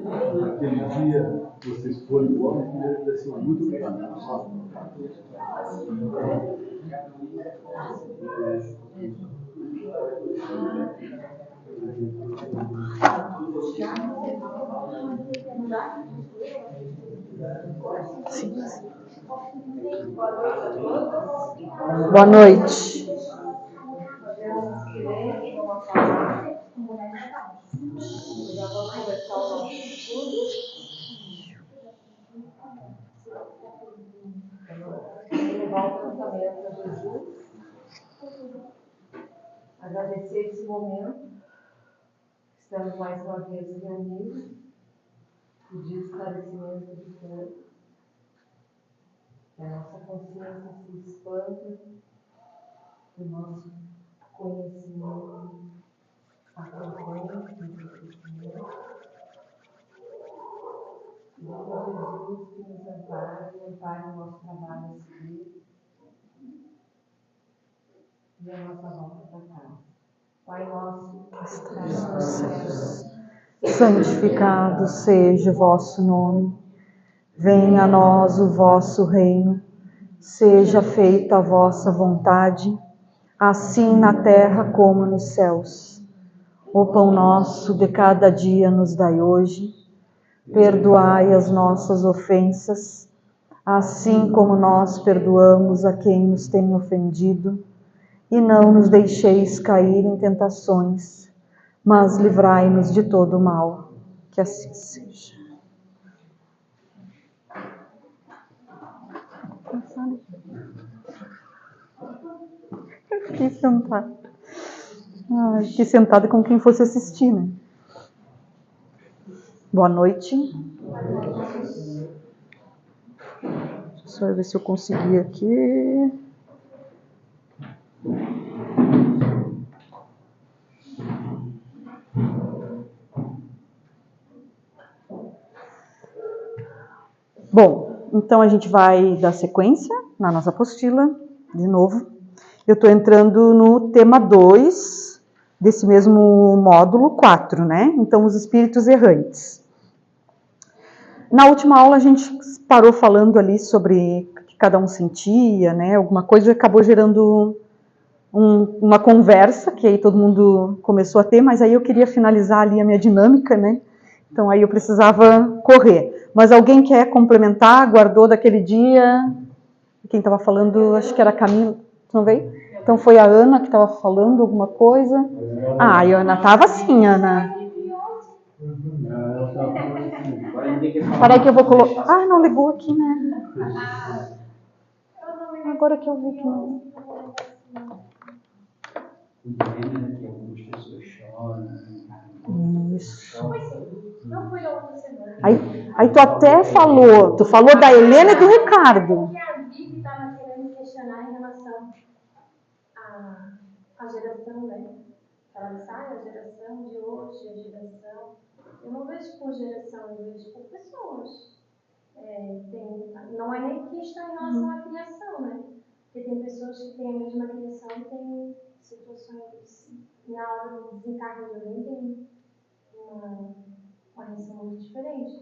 Naquele dia vocês foram embora e pediram para ser muito obrigado. Boa noite. Levar o pensamento a Jesus, agradecer esse momento, estamos mais uma vez reunidos, pedir esclarecimento de todos, que a nossa consciência se expanda, que o nosso conhecimento aprofunde no crescimento. Jesus que nos ampare o nosso trabalho aqui e a nossa volta para casa. Pai nosso, que estás nos céus, santificado seja o vosso nome. Venha a nós o vosso reino. Seja feita a vossa vontade, assim na terra como nos céus. O pão nosso de cada dia nos dai hoje. Perdoai as nossas ofensas, assim como nós perdoamos a quem nos tem ofendido. E não nos deixeis cair em tentações, mas livrai-nos de todo o mal. Que assim seja. Fiquei sentada. Fiquei sentada como quem fosse assistir, né? Boa noite. Deixa eu só ver se eu consegui aqui. Bom, então a gente vai dar sequência na nossa apostila, de novo. Eu estou entrando no tema 2 desse mesmo módulo 4, né? Então, os espíritos errantes. Na última aula a gente parou falando ali sobre o que cada um sentia, né? Alguma coisa acabou gerando uma conversa, que aí todo mundo começou a ter, mas aí eu queria finalizar ali a minha dinâmica, né? Então aí eu precisava correr. Mas alguém quer complementar? Guardou daquele dia? Quem estava falando, acho que era a Camila, não veio? Então foi a Ana que estava falando alguma coisa. Ah, a Ana estava sim, Ana. Peraí que eu vou colocar. Ah, não ligou aqui, né? Agora que eu vi que não. Isso. Não foi outra semana. Aí tu até falou, da Helena e do Ricardo. Porque a Vicky estava querendo questionar em relação à geração, né? Ela disse, a geração de hoje, a geração. Eu não vejo por geração, eu vejo por pessoas. Não é nem questão em relação à criação, né? Porque tem pessoas que têm a mesma criação e têm situações, na hora do desencarne de alguém, tem uma reação muito diferente.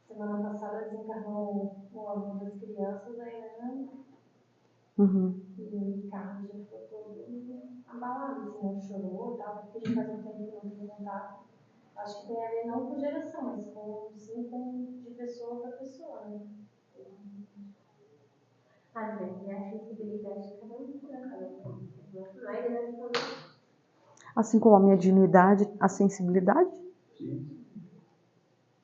Semana passada desencarnou o avô das crianças, a Helena, e o Ricardo já ficou todo abalado, assim, não chorou e tal, porque já faz um tempo que não tem contato. Acho que tem a ver não com geração, mas sim de pessoa para pessoa, né? Às vezes é a sensibilidade de cada um, Assim como a mediunidade, a sensibilidade?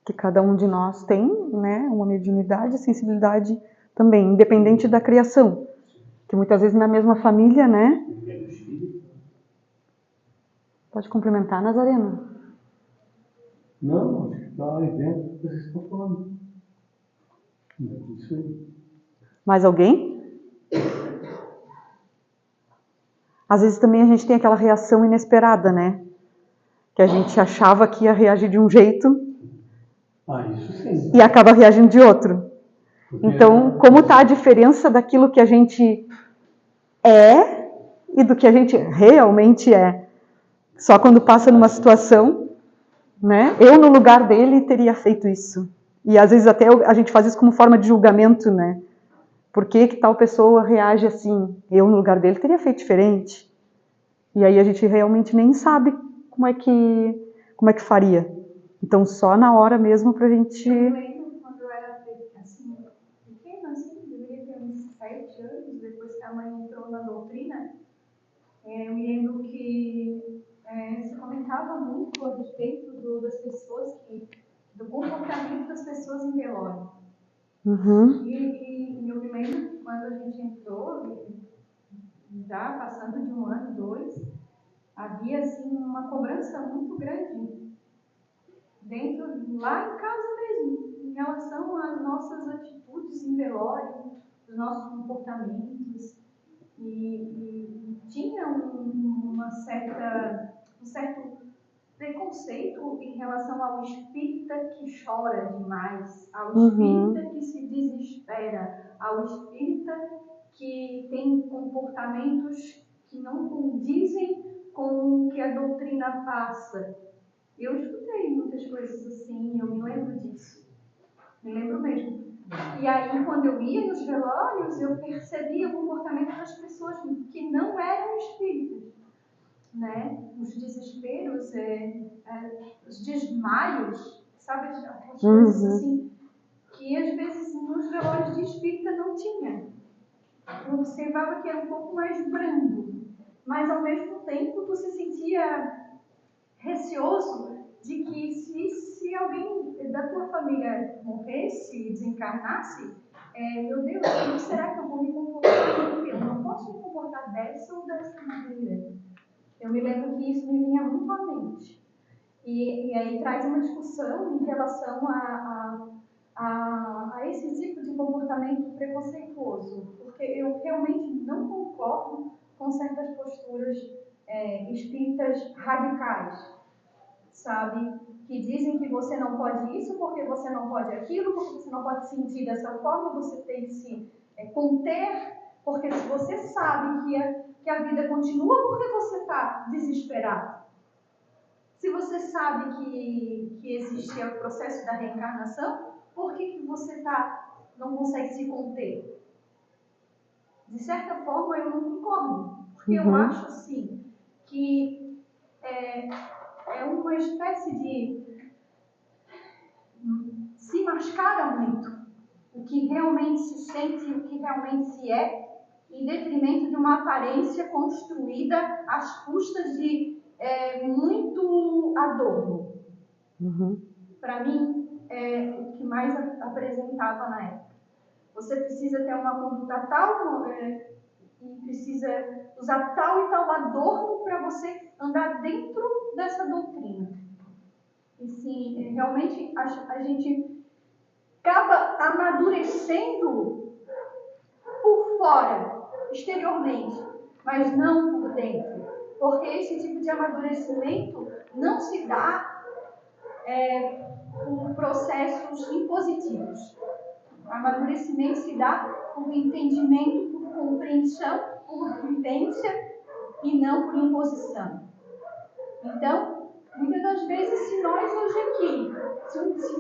Que cada um de nós tem, né? Uma mediunidade, a sensibilidade também, independente da criação. Que muitas vezes na mesma família, né? Pode complementar, Nazareno? Não, acho que está aí dentro do que vocês estão falando. Isso aí. Mais alguém? Às vezes também a gente tem aquela reação inesperada, né? Que a gente achava que ia reagir de um jeito Isso sim. E acaba reagindo de outro. Então, como está a diferença daquilo que a gente é e do que a gente realmente é? Só quando passa numa situação né? Eu, no lugar dele, teria feito isso. E às vezes até a gente faz isso como forma de julgamento, né? Por que tal pessoa reage assim? Eu, no lugar dele, teria feito diferente. E aí a gente realmente nem sabe como é que faria. Então, só na hora mesmo pra gente... Eu lembro quando eu era assim, pequena, assim, deveria ter uns 7 anos, depois que a mãe entrou na doutrina, eu me lembro que se comentava muito a respeito das pessoas do comportamento das pessoas em velório. Uhum. E eu me lembro quando a gente entrou, já passando de 1 ano, 2, havia assim uma cobrança muito grande dentro, lá em casa mesmo, em relação às nossas atitudes em velório, os nossos comportamentos. E tinha um certo preconceito em relação ao espírita que chora demais, ao espírita que se desespera, ao espírita que tem comportamentos que não condizem com o que a doutrina passa. Eu escutei muitas coisas assim, eu me lembro disso. Me lembro mesmo. E aí, quando eu ia nos velórios, eu percebia o comportamento das pessoas que não eram espíritas, né? Os desesperos, os desmaios, sabe? Aquelas coisas assim, que às vezes nos velórios de espírita não tinha. Eu observava que era um pouco mais brando, mas ao mesmo tempo tu se sentia receoso de que se alguém da tua família morresse, desencarnasse, meu Deus, como será que eu vou me comportar? Porque eu não posso me comportar dessa ou dessa maneira. Eu me lembro que isso me vinha muito à mente. E aí traz uma discussão em relação a esse tipo de comportamento preconceituoso, porque eu realmente não concordo com certas posturas espíritas radicais, sabe? Que dizem que você não pode isso porque você não pode aquilo, porque você não pode sentir dessa forma, você tem que se conter, porque se você sabe que a vida continua, por que você está desesperado? Se você sabe que existe o processo da reencarnação, por que você não consegue se conter? De certa forma, eu não concordo, porque eu acho, assim, que é uma espécie de... se mascara muito o que realmente se sente e o que realmente se é, em detrimento de uma aparência construída às custas de muito adorno. Para mim, é o que mais apresentava na época. Você precisa ter uma conduta tal e precisa usar tal e tal adorno para você andar dentro dessa doutrina. E sim, realmente a gente acaba amadurecendo por fora, exteriormente, mas não por dentro. Porque esse tipo de amadurecimento não se dá por processos impositivos. O amadurecimento se dá por entendimento, por compreensão, por vivência e não por imposição. Então, muitas das vezes, se nós hoje aqui,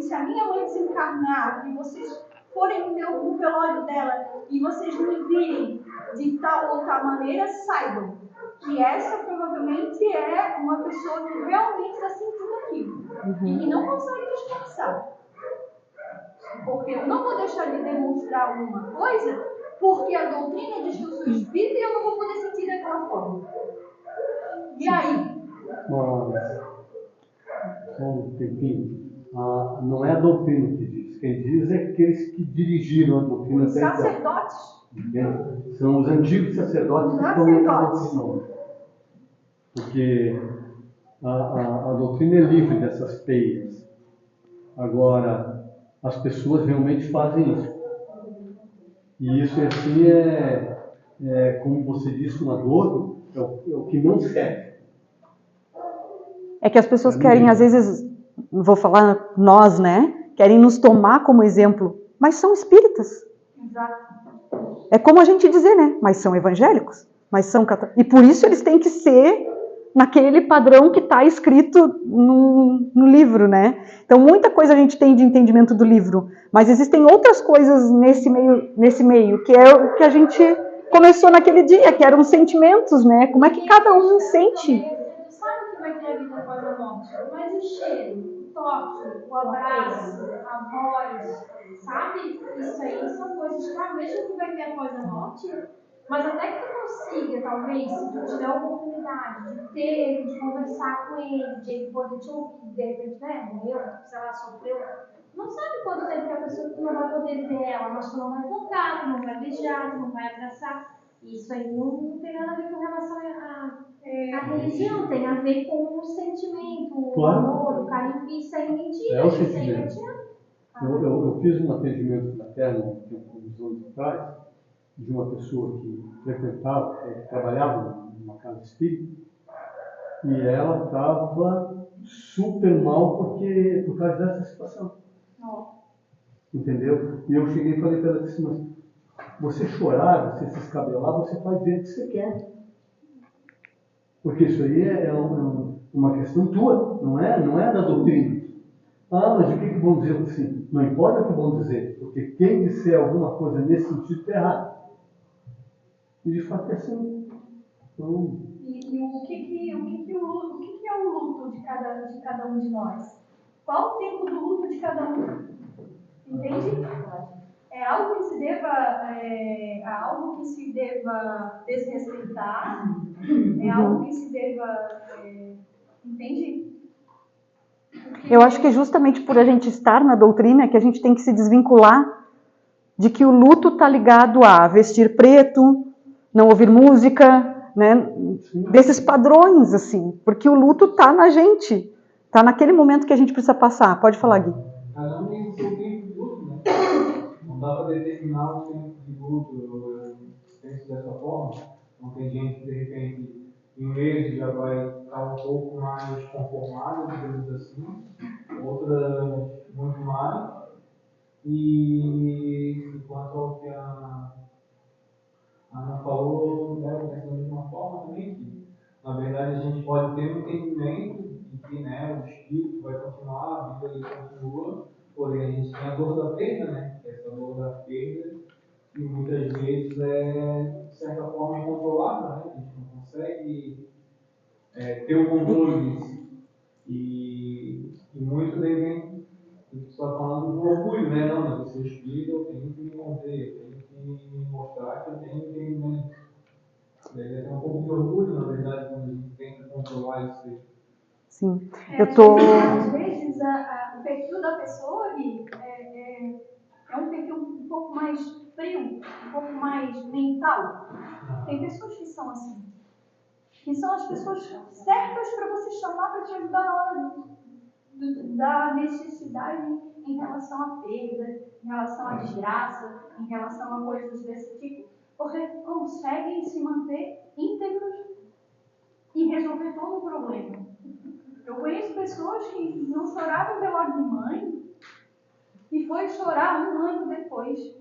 se a minha mãe desencarnar e vocês forem no velório dela e vocês me virem de tal ou tal maneira, saibam que essa provavelmente é uma pessoa que realmente está sentindo aquilo e que não consegue disfarçar. Porque eu não vou deixar de demonstrar alguma coisa porque a doutrina diz que eu sou espírita e eu não vou poder sentir daquela forma. E aí? Só um tempinho. Não é a doutrina que diz. Quem diz é aqueles que dirigiram a doutrina. Os sacerdotes. São os antigos sacerdotes que estão na doutrina. Porque a doutrina é livre dessas peias. Agora, as pessoas realmente fazem isso. E isso assim como você disse, uma dor, é o que não serve. É que as pessoas querem, às vezes, vou falar nós, né? Querem nos tomar como exemplo, mas são espíritas. Exato. É como a gente dizer, né? Mas são evangélicos, mas são católicos. E por isso eles têm que ser naquele padrão que está escrito no livro, né? Então, muita coisa a gente tem de entendimento do livro, mas existem outras coisas nesse meio, que é o que a gente começou naquele dia, que eram os sentimentos, né? Como é que cada um sente? Você sabe que vai ter a vida após a morte, mas o cheiro, o toque, o abraço, a voz, sabe? Isso aí são coisas que mesmo que vai ter após a morte, mas até que tu consiga, talvez, se tu tiver a oportunidade de ter ele, de conversar com ele, de ele poder te ouvir, de repente, né, morreu, sei lá, sofreu, não sabe quanto tempo que a pessoa tu não vai poder ver ela, mas tu não vai tocar, tu não vai beijar, tu não vai abraçar. Isso aí não tem nada a ver com relação à religião, tem a ver com o sentimento, o Claro. amor, o carinho, isso aí é mentira. É o isso aí sentimento. vai tirar. Eu fiz um atendimento fraterno uns anos atrás, de uma pessoa que frequentava, que trabalhava numa casa espírita, e ela estava super mal por causa dessa situação. Entendeu? E eu cheguei e falei para ela assim, mas você chorar, você se escabelar, você faz do jeito que você quer. Porque isso aí é uma questão tua, não é da doutrina. Ah, mas o que vão dizer assim? Não importa o que vão dizer, porque quem disser alguma coisa nesse sentido está errado. E de fato é assim. Então, E o que é o luto de cada um de nós? Qual o tempo do luto de cada um? Entende? É algo que se deva, algo que se deva desrespeitar? É algo que se deva, entende? Eu acho que justamente por a gente estar na doutrina que a gente tem que se desvincular de que o luto está ligado a vestir preto, não ouvir música, né? Desses padrões, assim, porque o luto está na gente, está naquele momento que a gente precisa passar. Pode falar, Gui. Cada um tem o seu tempo de luto, né? Não dá para determinar o tempo de luto, eu penso dessa forma. Então tem gente que de repente em meses já vai estar um pouco mais conformada, digamos assim, outras muito mais. E quanto ao que a Ana falou, eu penso da mesma forma também, que na verdade a gente pode ter um entendimento de que, né, o espírito vai continuar, a vida ele continua, porém a gente tem a dor da perda, né? Essa dor da perda, e muitas vezes é, de certa forma, incontrolável, né? A gente não consegue ter o controle disso. E muito vem, a gente está falando do orgulho, né? Não, mas eu sou espírito, eu tenho que me conter, eu tenho que me mostrar que eu tenho entendimento. É um pouco de orgulho, na verdade, quando a gente tenta controlar isso aí. Sim, eu tô... Às vezes, o perfil da pessoa, Gui, é um perfil um pouco mais frio, um pouco mais mental. Tem pessoas que são assim. Que são as pessoas certas para você chamar para te ajudar na hora da necessidade em relação à perda, em relação à desgraça, em relação a coisas desse tipo. Porque conseguem se manter íntegros e resolver todo o problema. Eu conheço pessoas que não choravam velório de mãe e foi chorar um ano depois.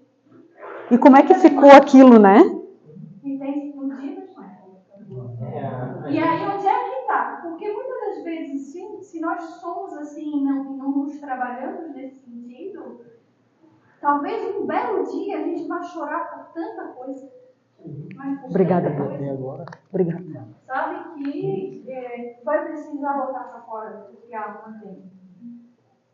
E como é que ficou aquilo, né? E tem explodido, e aí onde é que está? Porque muitas das vezes, se nós somos assim, não nos trabalhamos nesse sentido, talvez um belo dia a gente vá chorar por tanta coisa. Obrigada, Pai. Obrigada. Sabe que vai precisar botar para fora o que a alma tem.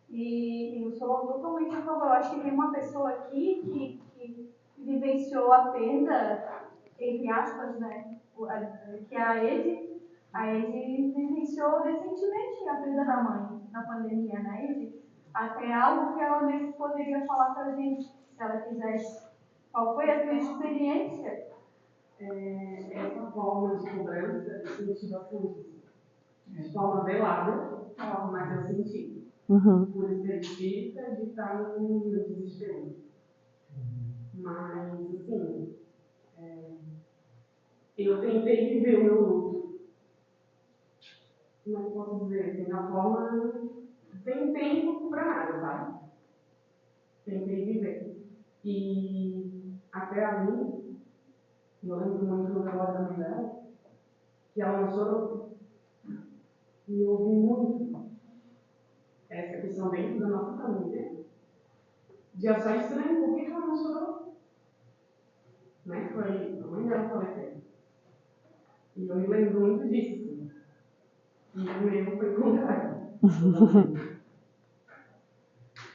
E eu sou totalmente a favor. Eu acho que tem uma pessoa aqui que vivenciou a perda, entre aspas, né? Que é a Ed. A Ed vivenciou recentemente a perda da mãe na pandemia, né, Ed? Até algo que ela mesmo poderia falar pra gente, se ela quisesse. Qual foi a tua experiência? Essa forma de cobrança eu senti bastante. De forma velada, mas eu senti. Por ser espírita, de estar no meu desespero. Mas, assim, eu tentei viver o meu luto. Como é que eu posso dizer? Assim, da forma sem tempo para nada, sabe? Tentei viver. E até ali, eu lembro muito do velório da mãe dela, que ela não chorou. E eu ouvi muito essa questão dentro da nossa família, de achar estranho por que ela não chorou. Né? Foi a mãe dela faleceu. E eu me lembro muito disso. Assim. E o meu foi contrário.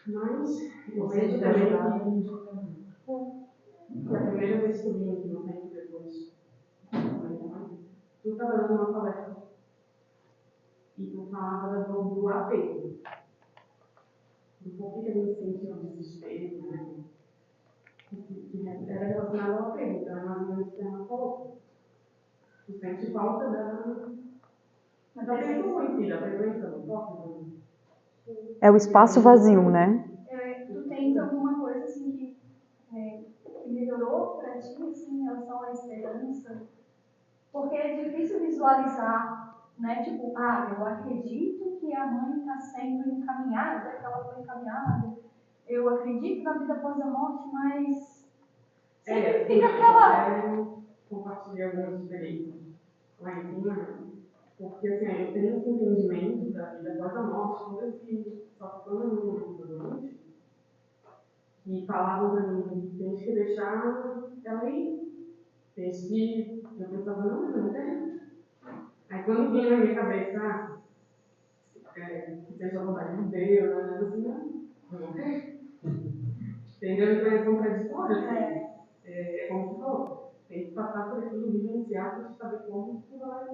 Mas eu vejo também que a primeira vez que eu vim aqui no tempo depois, tu estava dando uma palestra e tu falava da dor do apego. Do porquê que a gente sentia o desespero, né? Que era relacionado ao apego, então é mais ou menos o que ela falou. Tu sente falta da pessoa em si, da presença do corpo. É o espaço vazio, né? Tu tens alguma coisa assim que melhorou para ti assim, em relação à esperança? Porque é difícil visualizar, né? Tipo, eu acredito que a mãe está sendo encaminhada, que ela foi encaminhada. Eu acredito na vida após a morte, mas sempre fica aquela... Compartilhar algumas experiências lá em cima, porque assim, eu tenho esse entendimento da vida após a morte, quando eu fiz, só que quando eu não lembro doente, e falavam pra mim, tem que deixar ela ir. Eu pensava, não, eu não quero. Aí quando vinha na minha cabeça, que seja a vontade de Deus, eu assim, não, eu não quero. Entendeu? Então é contraditório, assim. É como você falou, tem que passar por aquilo, vivenciar, para saber como que vai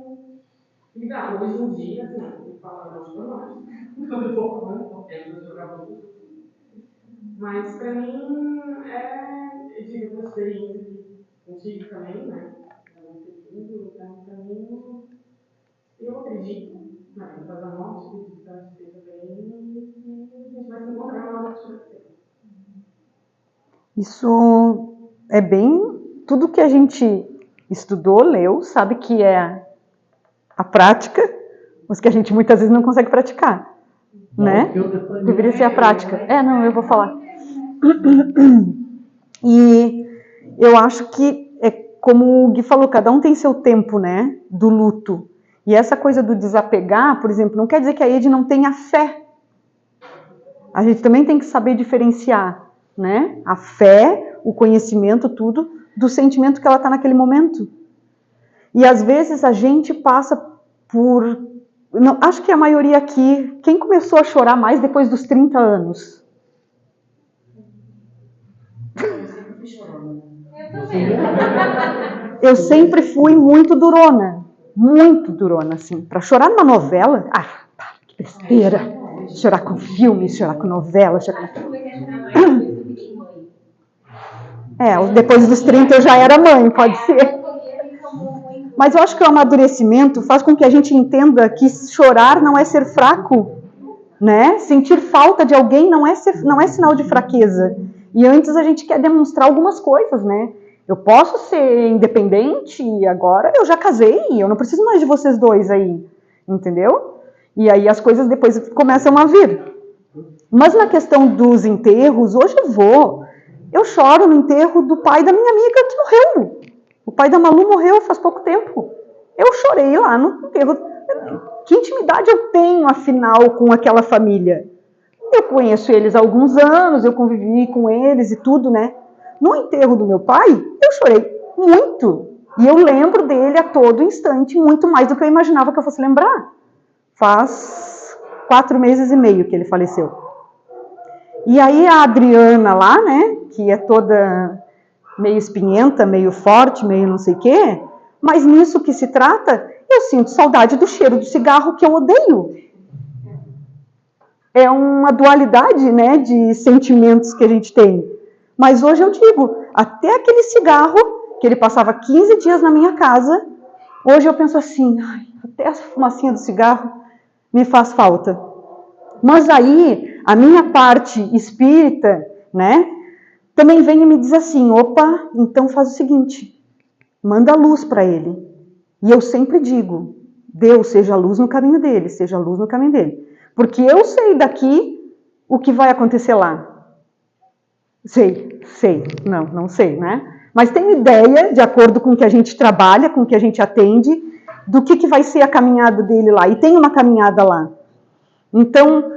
lidar. Hoje em dia, assim, eu falo, não estou mais. Quando eu vou falando, porque eu jogava muito. Mas para mim, eu tive uma experiência contigo também, né? Então, para mim, eu acredito na vida da morte, acredito que ela esteja bem e a gente vai se encontrar na hora que tiver. Isso é bem... Tudo que a gente estudou, leu, sabe que é a prática, mas que a gente muitas vezes não consegue praticar, né? Deveria ser a prática. Não, eu vou falar. E eu acho que, como o Gui falou, cada um tem seu tempo, né? Do luto. E essa coisa do desapegar, por exemplo, não quer dizer que a Ed não tenha fé. A gente também tem que saber diferenciar, né? A fé, o conhecimento, tudo, do sentimento que ela está naquele momento. E às vezes a gente passa por... Não, acho que a maioria aqui... Quem começou a chorar mais depois dos 30 anos? Eu sempre fui muito durona, assim. Para chorar numa novela, que besteira. Chorar com filme, chorar com novela, chorar com... depois dos 30 eu já era mãe, pode ser. Mas eu acho que o amadurecimento faz com que a gente entenda que chorar não é ser fraco, né? Sentir falta de alguém não é sinal de fraqueza. E antes a gente quer demonstrar algumas coisas, né? Eu posso ser independente e agora eu já casei, eu não preciso mais de vocês dois aí, entendeu? E aí as coisas depois começam a vir. Mas na questão dos enterros, hoje eu choro no enterro do pai da minha amiga que morreu. O pai da Malu morreu faz pouco tempo. Eu chorei lá no enterro. Que intimidade eu tenho, afinal, com aquela família? Eu conheço eles há alguns anos, eu convivi com eles e tudo, né? No enterro do meu pai, eu chorei muito. E eu lembro dele a todo instante, muito mais do que eu imaginava que eu fosse lembrar. Faz 4 meses e meio que ele faleceu. E aí a Adriana lá, né, que é toda meio espinhenta, meio forte, meio não sei o quê, mas nisso que se trata, eu sinto saudade do cheiro do cigarro que eu odeio. É uma dualidade, né, de sentimentos que a gente tem. Mas hoje eu digo, até aquele cigarro, que ele passava 15 dias na minha casa, hoje eu penso assim, até a fumacinha do cigarro me faz falta. Mas aí, a minha parte espírita, né, também vem e me diz assim, opa, então faz o seguinte, manda luz para ele. E eu sempre digo, Deus, seja luz no caminho dele, seja luz no caminho dele. Porque eu sei daqui o que vai acontecer lá. Sei. Não sei, né? Mas tenho ideia, de acordo com o que a gente trabalha, com o que a gente atende, do que vai ser a caminhada dele lá. E tem uma caminhada lá. Então,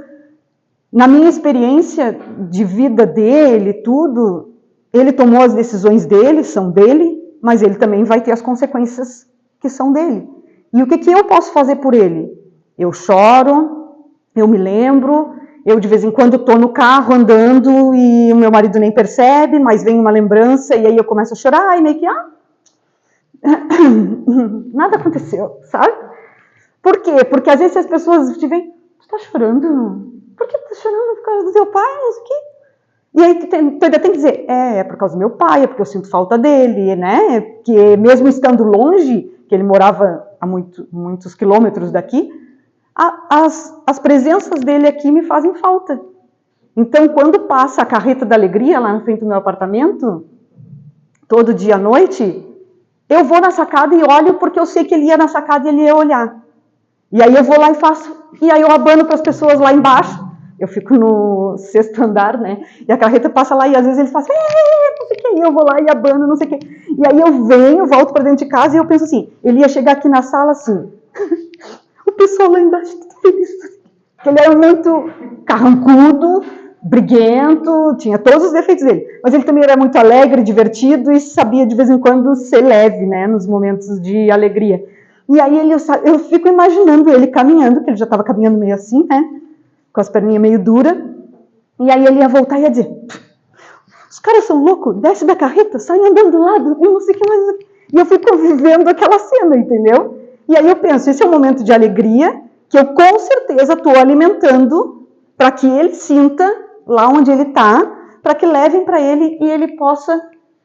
na minha experiência de vida dele, tudo, ele tomou as decisões dele, são dele, mas ele também vai ter as consequências que são dele. E o que eu posso fazer por ele? Eu choro, eu me lembro, eu de vez em quando estou no carro andando e o meu marido nem percebe, mas vem uma lembrança e aí eu começo a chorar e meio que, nada aconteceu, sabe? Por quê? Porque às vezes as pessoas te veem, tu tá chorando? Por que tu tá chorando? Por causa do teu pai? Não sei o quê. E aí tu ainda tem que dizer, é por causa do meu pai, é porque eu sinto falta dele, né? Porque mesmo estando longe, que ele morava a muitos quilômetros daqui, as presenças dele aqui me fazem falta. Então, quando passa a carreta da alegria lá na frente do meu apartamento, todo dia à noite, eu vou na sacada e olho porque eu sei que ele ia na sacada e ele ia olhar. E aí eu vou lá e faço, e aí eu abano para as pessoas lá embaixo. Eu fico no 6º andar, né? E a carreta passa lá e às vezes eles fazem, não sei o que, e eu vou lá e abano, não sei o que. E aí eu venho, volto para dentro de casa e eu penso assim, ele ia chegar aqui na sala assim, o pessoal lá embaixo tudo feliz. Ele era muito carrancudo, briguento, tinha todos os defeitos dele. Mas ele também era muito alegre, divertido e sabia de vez em quando ser leve, né? Nos momentos de alegria. E aí eu fico imaginando ele caminhando, porque ele já estava caminhando meio assim, né? Com as perninhas meio duras. E aí ele ia voltar e ia dizer, os caras são loucos, desce da carreta, sai andando do lado, eu não sei o que mais. E eu fico vivendo aquela cena, entendeu? E aí eu penso, esse é um momento de alegria que eu com certeza estou alimentando para que ele sinta lá onde ele está, para que levem para ele e ele possa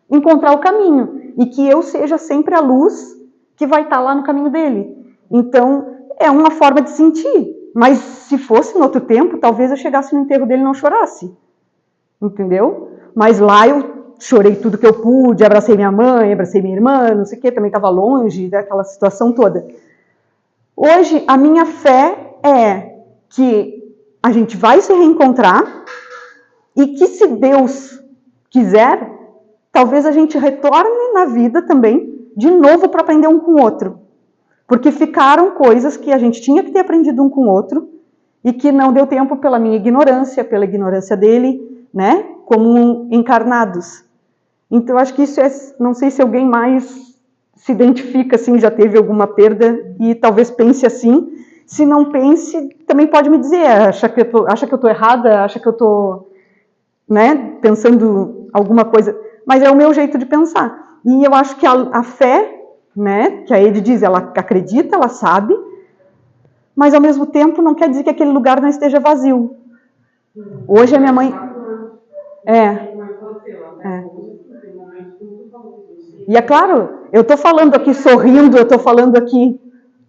encontrar o caminho. E que eu seja sempre a luz que vai estar lá no caminho dele. Então, é uma forma de sentir. Mas se fosse no outro tempo, talvez eu chegasse no enterro dele e não chorasse. Entendeu? Mas lá eu chorei tudo que eu pude, abracei minha mãe, abracei minha irmã, não sei o quê, também estava longe daquela situação toda. Hoje, a minha fé é que a gente vai se reencontrar e que, se Deus quiser, talvez a gente retorne na vida também, de novo, para aprender um com o outro. Porque ficaram coisas que a gente tinha que ter aprendido um com o outro e que não deu tempo pela minha ignorância, pela ignorância dele, né? Como encarnados. Então, acho que isso é... Não sei se alguém mais se identifica, assim, já teve alguma perda e talvez pense assim. Se não pense, também pode me dizer, acha que eu estou errada, acha que eu estou, né, pensando alguma coisa. Mas é o meu jeito de pensar. E eu acho que a fé, né, que a Ede diz, ela acredita, ela sabe, mas ao mesmo tempo não quer dizer que aquele lugar não esteja vazio. Hoje a minha mãe... E é claro, eu estou falando aqui sorrindo, eu estou falando aqui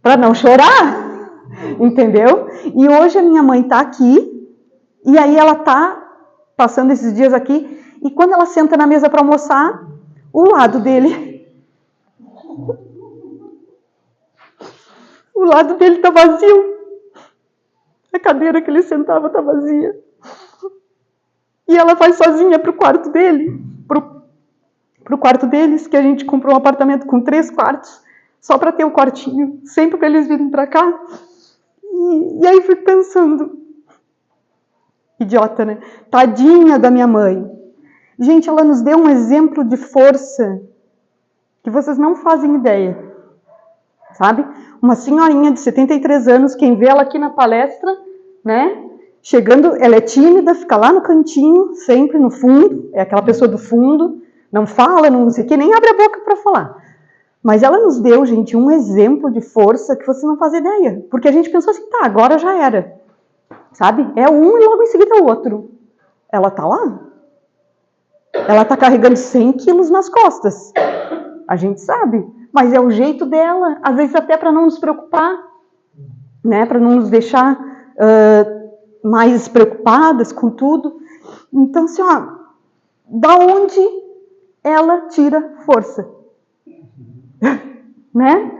para não chorar, entendeu? E hoje a minha mãe está aqui, e aí ela está passando esses dias aqui, e quando ela senta na mesa para almoçar, o lado dele está vazio. A cadeira que ele sentava está vazia. E ela vai sozinha para o quarto dele, para o quarto deles, que a gente comprou um apartamento com 3 quartos, só para ter um quartinho, sempre para eles virem para cá. E aí fui pensando, idiota, né? Tadinha da minha mãe. Gente, ela nos deu um exemplo de força que vocês não fazem ideia, sabe? Uma senhorinha de 73 anos, quem vê ela aqui na palestra, né? Chegando, ela é tímida, fica lá no cantinho, sempre no fundo, é aquela pessoa do fundo, não fala, não sei o que, nem abre a boca para falar. Mas ela nos deu, gente, um exemplo de força que vocês não fazem ideia. Porque a gente pensou assim, tá, agora já era. Sabe? É um e logo em seguida o outro. Ela tá lá. Ela tá carregando 100 quilos nas costas. A gente sabe. Mas é o jeito dela. Às vezes até para não nos preocupar. Né? Para não nos deixar mais preocupadas com tudo. Então, assim, ó, da onde ela tira força? Né?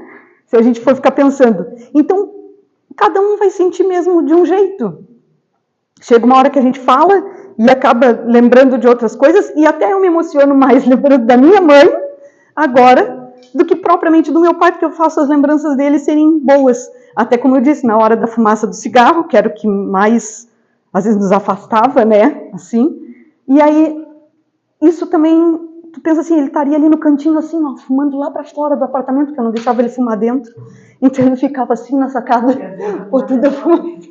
Se a gente for ficar pensando. Então, cada um vai sentir mesmo de um jeito. Chega uma hora que a gente fala e acaba lembrando de outras coisas, e até eu me emociono mais lembrando da minha mãe agora do que propriamente do meu pai, porque eu faço as lembranças dele serem boas. Até como eu disse, na hora da fumaça do cigarro, que era o que mais, às vezes, nos afastava, né? Assim. E aí, isso também, tu pensa assim, ele estaria ali no cantinho, assim, ó, fumando lá para fora do apartamento, porque eu não deixava ele fumar dentro. Então ele ficava assim na sacada, botando a fumaça.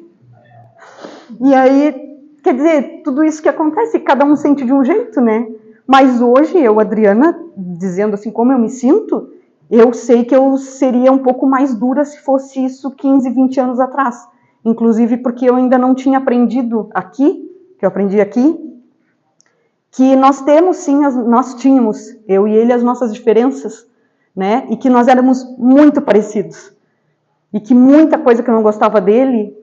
E aí, quer dizer, tudo isso que acontece, cada um sente de um jeito, né? Mas hoje, eu, Adriana, dizendo assim como eu me sinto, eu sei que eu seria um pouco mais dura se fosse isso 15, 20 anos atrás. Inclusive porque eu ainda não tinha aprendido aqui, que eu aprendi aqui, que nós temos sim, nós tínhamos, eu e ele, as nossas diferenças, né? E que nós éramos muito parecidos. E que muita coisa que eu não gostava dele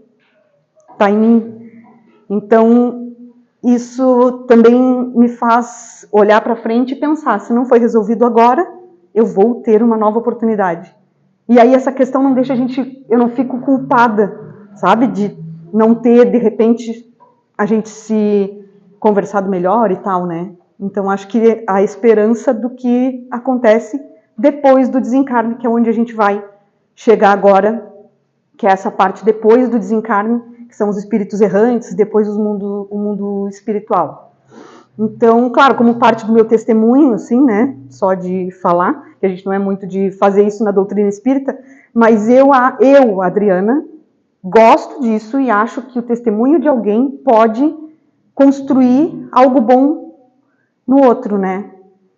está em mim. Então, isso também me faz olhar para frente e pensar, se não foi resolvido agora, eu vou ter uma nova oportunidade. E aí essa questão não deixa a gente, eu não fico culpada, sabe, de não ter, de repente, a gente se conversado melhor e tal, né? Então, acho que a esperança do que acontece depois do desencarne, que é onde a gente vai chegar agora, que é essa parte depois do desencarne, que são os espíritos errantes, depois o mundo espiritual. Então, claro, como parte do meu testemunho, assim, né, só de falar, que a gente não é muito de fazer isso na doutrina espírita, mas eu, Adriana, gosto disso e acho que o testemunho de alguém pode construir algo bom no outro, né?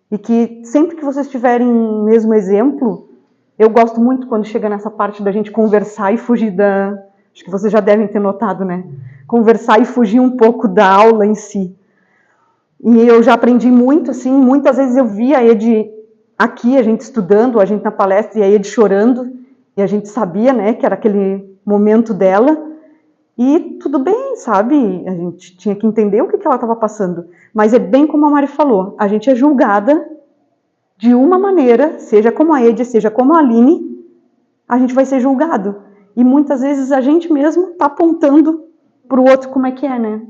E que sempre que vocês tiverem o mesmo exemplo, eu gosto muito quando chega nessa parte da gente conversar e fugir da... Acho que vocês já devem ter notado, né? Conversar e fugir um pouco da aula em si. E eu já aprendi muito, assim, muitas vezes eu via a Ed aqui, a gente estudando, a gente na palestra, e a Ed chorando, e a gente sabia, né, que era aquele momento dela, e tudo bem, sabe? A gente tinha que entender o que ela estava passando. Mas é bem como a Mari falou, a gente é julgada de uma maneira, seja como a Ed, seja como a Aline, a gente vai ser julgado. E muitas vezes a gente mesmo está apontando para o outro como é que é, né?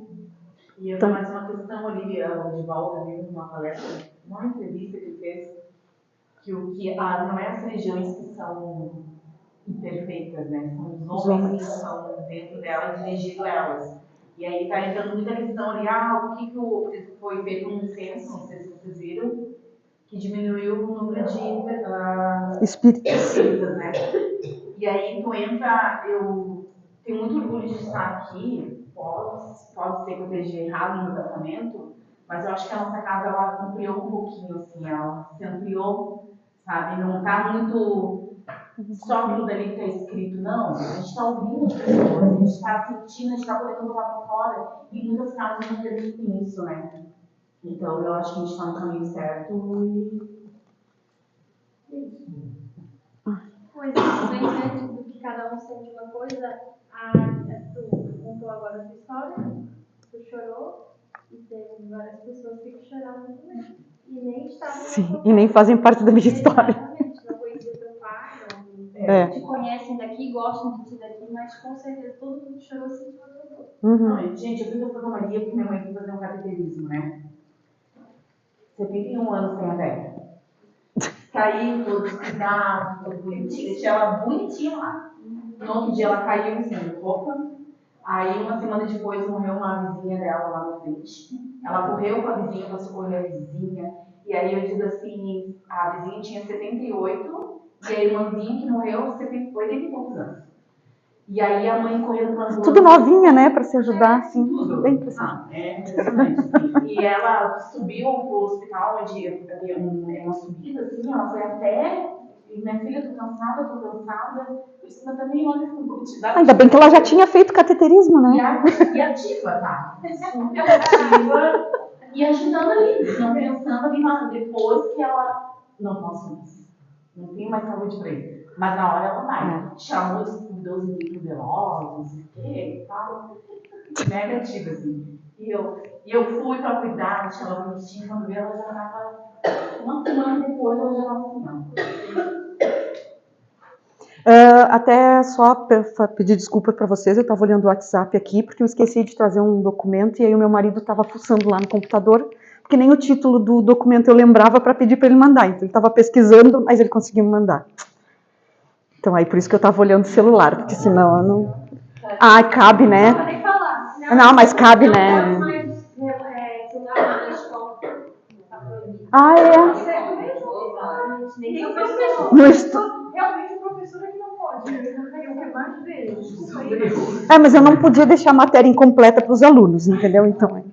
E eu tenho mais uma questão ali, o Divaldo viu numa palestra, uma entrevista que ele fez, que não é as religiões que são imperfeitas, né? São os homens que estão dentro dela, dirigindo elas. E aí está entrando muita questão ali, o que foi feito um censo, não sei se vocês viram, que diminuiu o número de espíritas, né? E aí tu entra, eu tenho muito orgulho de estar aqui, pode ser que eu esteja errado no meu tratamento, mas eu acho que a nossa casa, ela ampliou um pouquinho, assim, ela se ampliou, sabe? Não está muito só aquilo dali que está escrito, não. A gente está ouvindo as pessoas, a gente está sentindo, a gente está podendo botar para fora. E muitas casas não permitem isso, né? Então eu acho que a gente está no caminho certo e é isso. Um exemplo bem grande do que cada um sente uma coisa, tu contou agora a tua história, tu chorou, e teve várias pessoas que choraram também. E nem estavam. Sim, e nem fazem parte da minha história. Exatamente, não conhecia teu pai, não te conhecem daqui, gostam de ti daqui, mas com certeza todo mundo chorou sem tua dor. Não, gente, eu fui na Santa Maria porque minha mãe foi fazer um cateterismo, né? 71 anos tem a velha. Caiu, todo cuidado, todo bonitinho, deixei ela bonitinha lá. No outro dia ela caiu sem roupa. Aí uma semana depois morreu uma vizinha dela lá na frente. Ela correu com a vizinha para socorrer a vizinha. E aí eu digo assim, a vizinha tinha 78 e a irmãzinha que morreu 80 e poucos anos. E aí a mãe correndo para as tudo novinha, né, para se ajudar, assim, tudo bem impressionante. É impressionante. E ela subiu pro hospital, onde havia uma subida, assim, ela foi até, e minha filha, tô cansada. Eu disse, mas também, olha, ainda bem que ela já tinha feito cateterismo, né? E ativa, tá? Super ativa e ajudando ali, não pensando ali depois que ela não posso mais. Não tenho mais saúde pra ir. Mas na hora ela vai. Chamou os cuidados de velozes, não sei o que, tal. Mega ativa, assim. E eu fui pra cuidar, deixar ela bonitinha, quando vi ela já tava. Uma semana depois ela já tava assim, ó. Até só pedir desculpa para vocês, eu estava olhando o WhatsApp aqui, porque eu esqueci de trazer um documento, e aí o meu marido estava fuçando lá no computador, porque nem o título do documento eu lembrava para pedir para ele mandar, então ele estava pesquisando, mas ele conseguiu me mandar. Então aí por isso que eu estava olhando o celular, porque senão eu não... Ah, cabe, né? Não, mas cabe, né? Ah, é? Realmente o professor é que não pode. Mas eu não podia deixar a matéria incompleta para os alunos, entendeu? Então,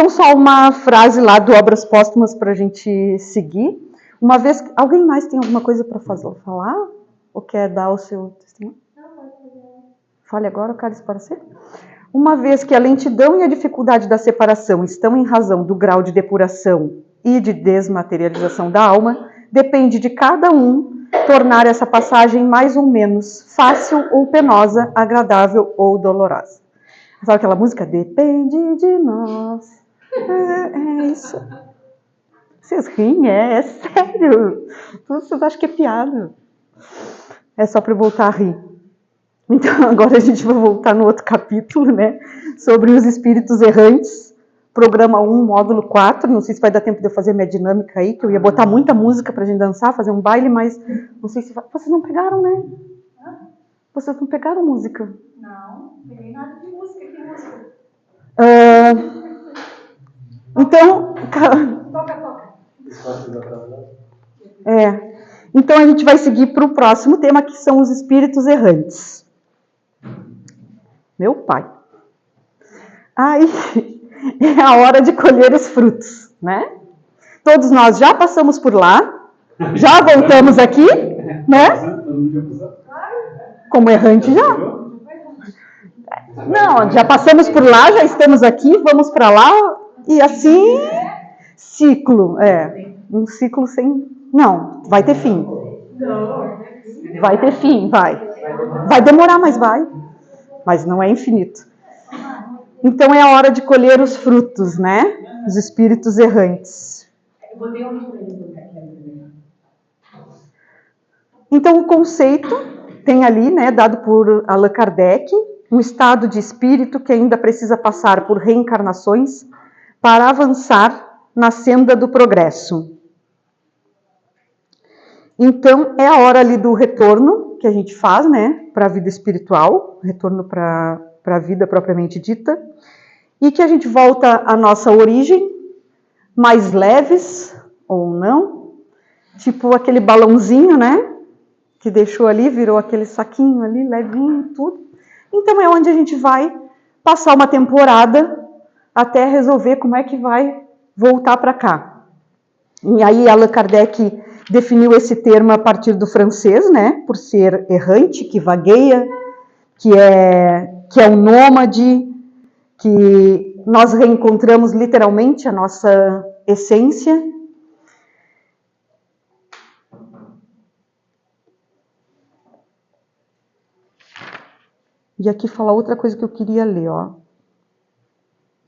só uma frase lá do Obras Póstumas para a gente seguir. Uma vez, alguém mais tem alguma coisa para falar? Ou quer dar o seu testemunho? Não, pode fazer. Fale agora, cálice para ser. Uma vez que a lentidão e a dificuldade da separação estão em razão do grau de depuração e de desmaterialização da alma, depende de cada um tornar essa passagem mais ou menos fácil ou penosa, agradável ou dolorosa. Sabe aquela música? Depende de nós. É isso. Vocês riem? É sério. Vocês acham que é piada. É só para eu voltar a rir. Então, agora a gente vai voltar no outro capítulo, né? Sobre os espíritos errantes. Programa 1, módulo 4. Não sei se vai dar tempo de eu fazer minha dinâmica aí, que eu ia botar muita música pra gente dançar, fazer um baile, mas não sei se vai... Vocês não pegaram, né? Vocês não pegaram música? Não peguei nada de música. Que música? Então... Toca. Então a gente vai seguir para o próximo tema, que são os espíritos errantes. Meu pai. Aí é a hora de colher os frutos, né? Todos nós já passamos por lá, já voltamos aqui, né? Como errante já. Não, já passamos por lá, já estamos aqui, vamos para lá, e assim, ciclo, um ciclo sem... Não, vai ter fim. Vai ter fim, vai. Vai demorar, mas vai. Mas não é infinito. Então é a hora de colher os frutos, né? Os espíritos errantes. Então o conceito tem ali, né, dado por Allan Kardec, um estado de espírito que ainda precisa passar por reencarnações para avançar na senda do progresso. Então, é a hora ali do retorno que a gente faz, né, para a vida espiritual, retorno para a vida propriamente dita, e que a gente volta à nossa origem, mais leves ou não, tipo aquele balãozinho, né, que deixou ali, virou aquele saquinho ali, levinho, tudo. Então, é onde a gente vai passar uma temporada até resolver como é que vai voltar para cá. E aí, Allan Kardec definiu esse termo a partir do francês, né, por ser errante, que vagueia, que é um nômade, que nós reencontramos literalmente a nossa essência. E aqui fala outra coisa que eu queria ler, ó.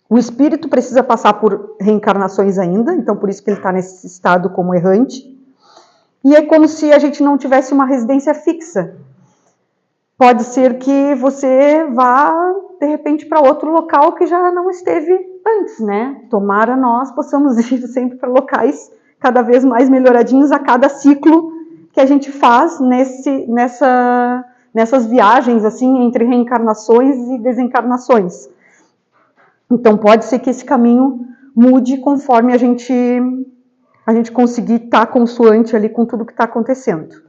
O espírito precisa passar por reencarnações ainda, então por isso que ele está nesse estado como errante. E é como se a gente não tivesse uma residência fixa. Pode ser que você vá, de repente, para outro local que já não esteve antes, né? Tomara nós possamos ir sempre para locais cada vez mais melhoradinhos a cada ciclo que a gente faz nessas viagens, assim, entre reencarnações e desencarnações. Então, pode ser que esse caminho mude conforme a gente conseguir estar consoante ali com tudo que está acontecendo.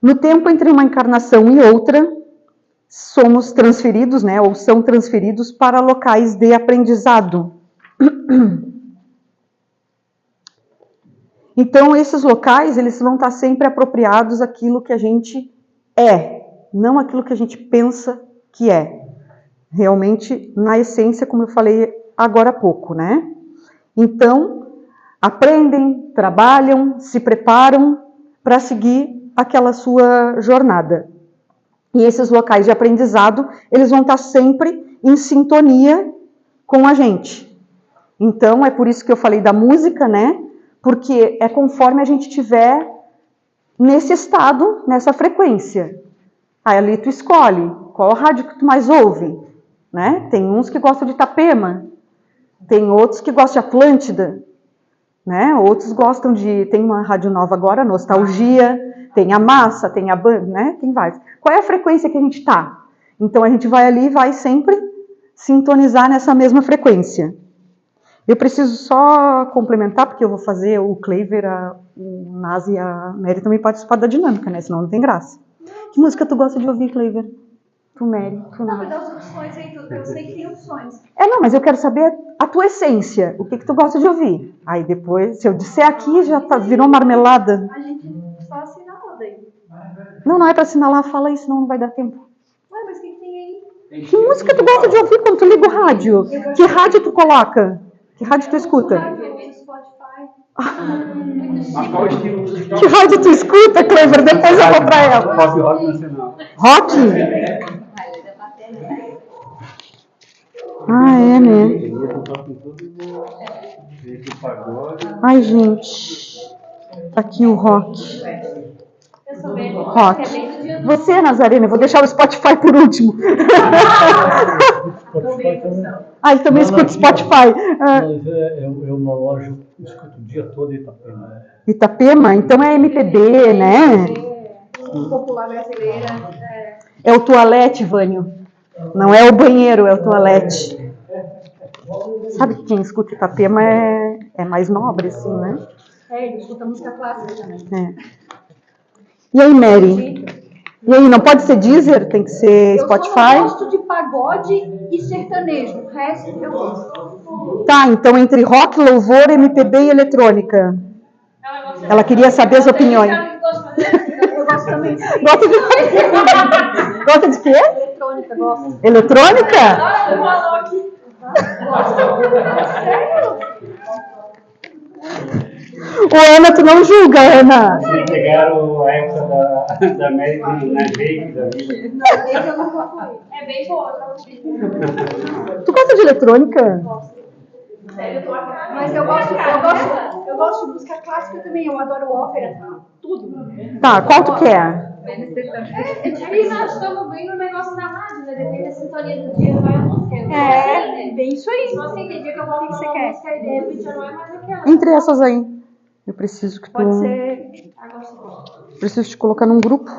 No tempo entre uma encarnação e outra, somos transferidos, né, ou são transferidos para locais de aprendizado. Então, esses locais, eles vão estar sempre apropriados àquilo que a gente é, não aquilo que a gente pensa que é. Realmente, na essência, como eu falei agora há pouco, né? Então, aprendem, trabalham, se preparam para seguir aquela sua jornada. E esses locais de aprendizado, eles vão estar sempre em sintonia com a gente. Então, é por isso que eu falei da música, né? porque é conforme a gente tiver nesse estado, nessa frequência. Aí ali tu escolhe qual rádio que tu mais ouve, né? Tem uns que gostam de Itapema, tem outros que gostam de Atlântida, né? Outros gostam de... Tem uma rádio nova agora, Nostalgia, tem a Massa, tem a Band, né? Tem vários. Qual é a frequência que a gente está? Então a gente vai ali e vai sempre sintonizar nessa mesma frequência. Eu preciso só complementar, porque eu vou fazer o Cleiver, o Nazi e a Mary também participar da dinâmica, né? Senão não tem graça. Que música tu gosta de ouvir, Cleiver? Tu, Mary, tu, Não, Nazi. me dá as opções aí, eu sei que tem opções. Não, mas eu quero saber a tua essência. O que tu gosta de ouvir? Aí depois, se eu disser aqui, já virou marmelada. A gente só assinala daí. Não é para assinalar, fala aí, senão não vai dar tempo. Ué, mas o que tem aí? Que música tu gosta de ouvir quando tu liga o rádio? Que rádio tu coloca? Que rádio tu escuta? Spotify. Mas qual estilo? Que rádio tu escuta, Clever? Depois eu vou pra ela. Pop rock nacional. Rock? É, né? Ai, gente. Tá aqui o rock. Eu sou bem Rock. é bem do dia do Você, Nazarena, eu vou deixar o Spotify por último. Ai, também escuto Spotify. Mas eu na loja escuto o dia todo Itapema. Itapema? Então é MPB, né? popular brasileira. É o toalete, Vânio. Não é o banheiro, é o toalete. Sabe que quem escuta Itapema é mais nobre, assim, né? Ele escuta música clássica também. É. E aí, Mary? E aí, não pode ser Deezer? Tem que ser Spotify? Eu gosto de pagode e sertanejo. O resto eu gosto. Tá, então entre rock, louvor, MPB e eletrônica. Ela queria saber as opiniões. Eu gosto também de Gosta de... Gosta de quê? eletrônica, gosto. Eletrônica? Sério? Ô, Ana, tu não julga, Ana. Vocês pegaram a época da América nas redes da vida. Não, esse eu nunca fui. É bem boa, tá? Tu gosta de eletrônica? Mas eu gosto de música clássica também. Eu adoro ópera, tudo. Tá, qual tu quer? E nós estamos bem no negócio da rádio, né? Depende da sintonia do dia, vai a música. Bem isso aí. Se você entender que eu vou você uma quer? música e de repente já não é mais aquela. Entre essas aí. Eu preciso que tu... Pode ser. Agora você gosta. Preciso te colocar num grupo.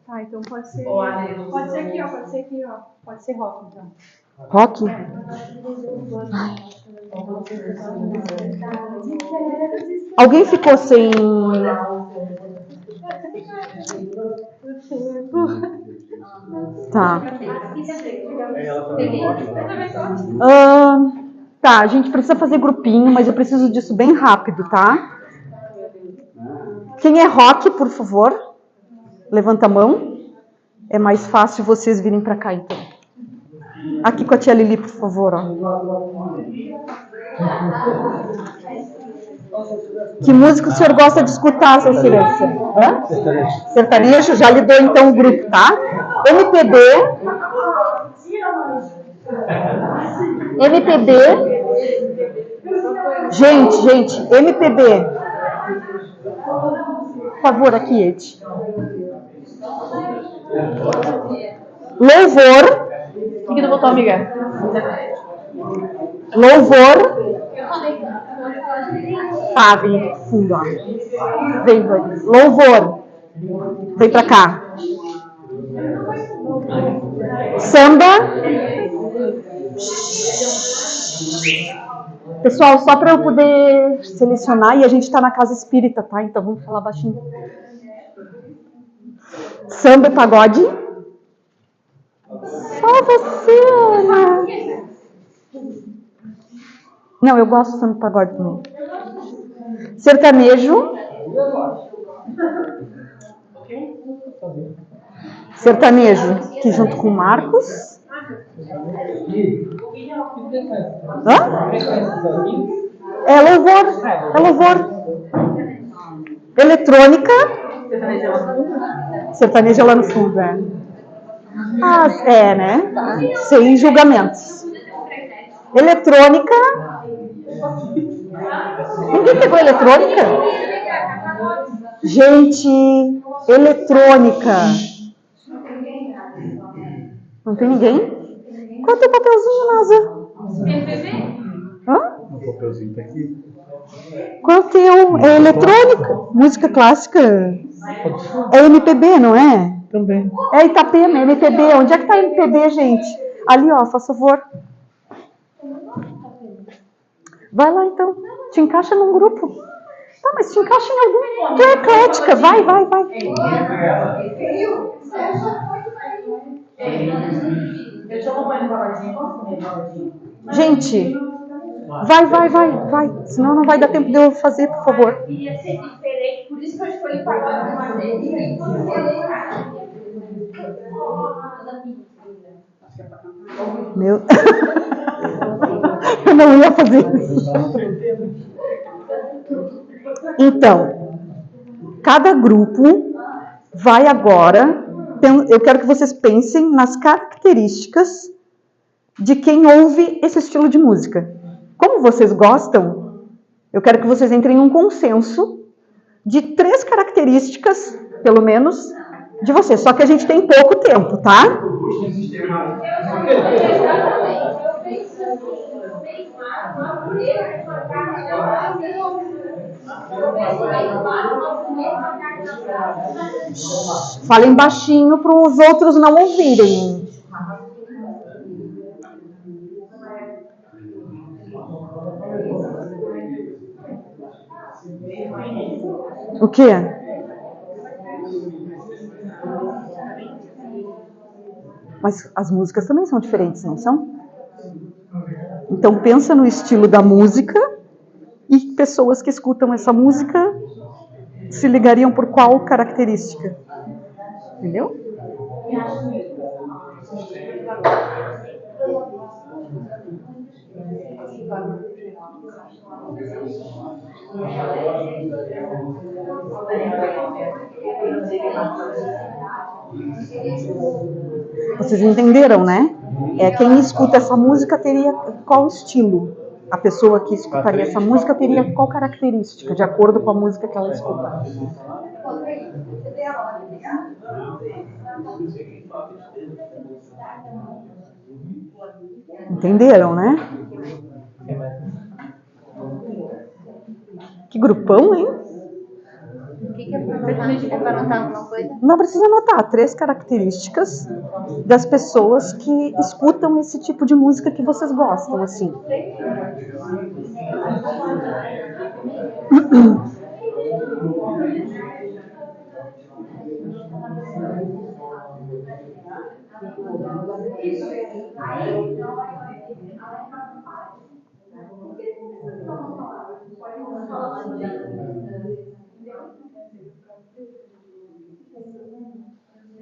Tá, então pode ser. Pode ser aqui, ó. Pode ser aqui, ó. Pode ser rock, então. Rock? Alguém ficou sem... Tá. Tá, a gente precisa fazer grupinho, mas eu preciso disso bem rápido, tá? Quem é rock, por favor, levanta a mão. É mais fácil vocês virem pra cá, então. Aqui com a tia Lili, por favor. Ó. Que música o senhor gosta de escutar, Sua Excelência? Hã? Sertanejo? Já lhe dou então o grupo, tá? MPB. Gente, MPB. Por favor, aqui, Ed. Louvor. O que tu botou, amiga? Louvor. Tá, vem fundo, ó. Vem. Louvor. Vem pra cá. Samba. Pessoal, só para eu poder selecionar, e a gente tá na casa espírita, tá? Então vamos falar baixinho. Samba e pagode. Só você, Ana. Não, eu gosto de samba e pagode também. Sertanejo. Sertanejo, que junto com o Marcos. Hã? É louvor. Eletrônica. Sertanejo lá no fundo, é. Né? Sem julgamentos. Eletrônica. Ninguém pegou eletrônica? Gente, eletrônica. Não tem ninguém? Qual é o teu papelzinho, Nasa? Hã? O papelzinho tá aqui. Qual é o teu? É eletrônica? Música clássica? É MPB, não é? Também. É Itapema, MPB. Onde é que tá MPB, gente? Ali, ó, faz favor. Vai lá, então. Te encaixa num grupo. Tá, mas te encaixa em algum. Tu é eclética. Vai. Gente, vai. Senão não vai dar tempo de eu fazer, por favor. Ia ser diferente, por isso que eu escolhi pagode de madeira. Meu. Eu não ia fazer isso. Então, cada grupo vai agora. Eu quero que vocês pensem nas características de quem ouve esse estilo de música. Como vocês gostam, eu quero que vocês entrem em um consenso de 3 características, pelo menos, de vocês. Só que a gente tem pouco tempo, tá? Falem baixinho para os outros não ouvirem. O quê? Mas as músicas também são diferentes, não são? Então pensa no estilo da música e pessoas que escutam essa música se ligariam por qual característica? Entendeu? Vocês entenderam, né? Quem escuta essa música teria qual estilo? A pessoa que escutaria essa música teria qual característica, de acordo com a música que ela escuta? Entenderam, né? Que grupão, hein? O que é para anotar alguma coisa? Não precisa anotar. 3 características das pessoas que escutam esse tipo de música que vocês gostam, assim.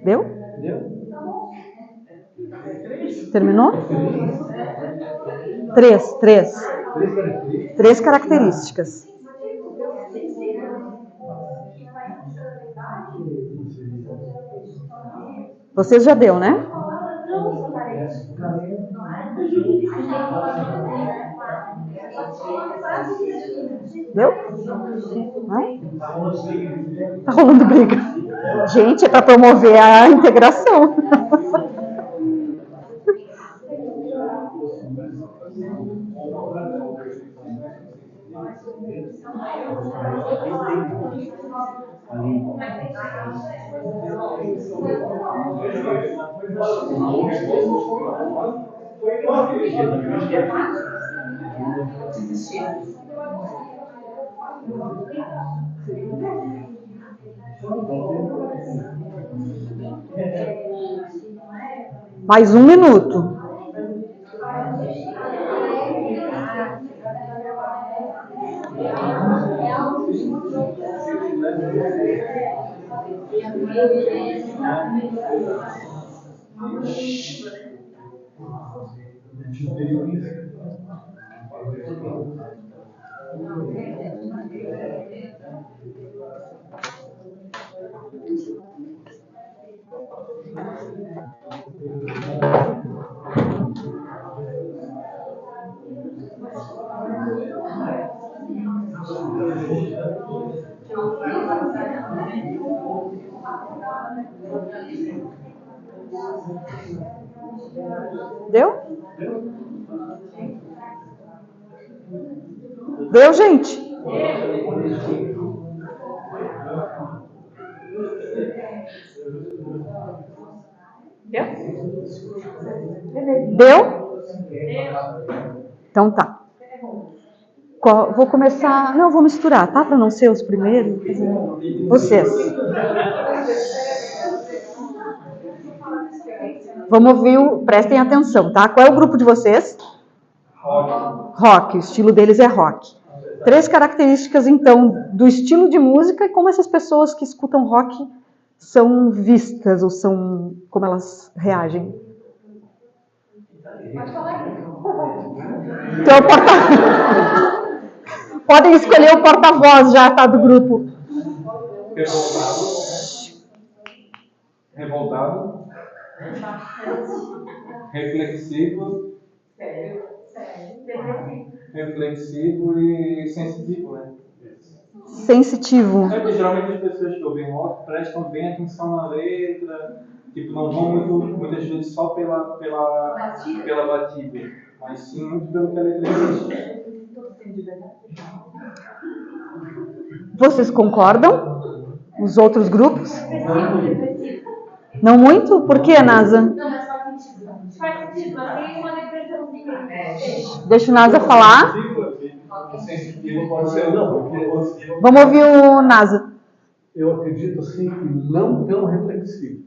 Deu? Terminou? 3. 3 características. Vocês já deu, né? Deu? Não? Tá rolando briga. Gente, é para promover a integração. Mais 1 minuto. Deu? Deu, gente? Deu? Então tá. Vou começar... Não, vou misturar, tá? Para não ser os primeiros. Vocês. Vamos ouvir prestem atenção, tá? Qual é o grupo de vocês? Rock. O estilo deles é rock. 3 características, então, do estilo de música e como essas pessoas que escutam rock são vistas ou são... como elas reagem. Então, podem escolher o porta-voz já, tá, do grupo. Revoltado. Reflexivo. Reflexivo e sensitivo, né? Sensitivo. É que geralmente as pessoas que ouvem rock prestam bem atenção na letra, tipo, não vão muitas vezes só pela batida, mas sim muito pelo que a letra diz. Vocês concordam? Os outros grupos? Não muito? Por que, Nasa? Não, mas faz sentido. Tem uma depressãozinha. Deixa o Nasa falar. Vamos ouvir o Nasa. Eu acredito, assim, que não tão reflexivo.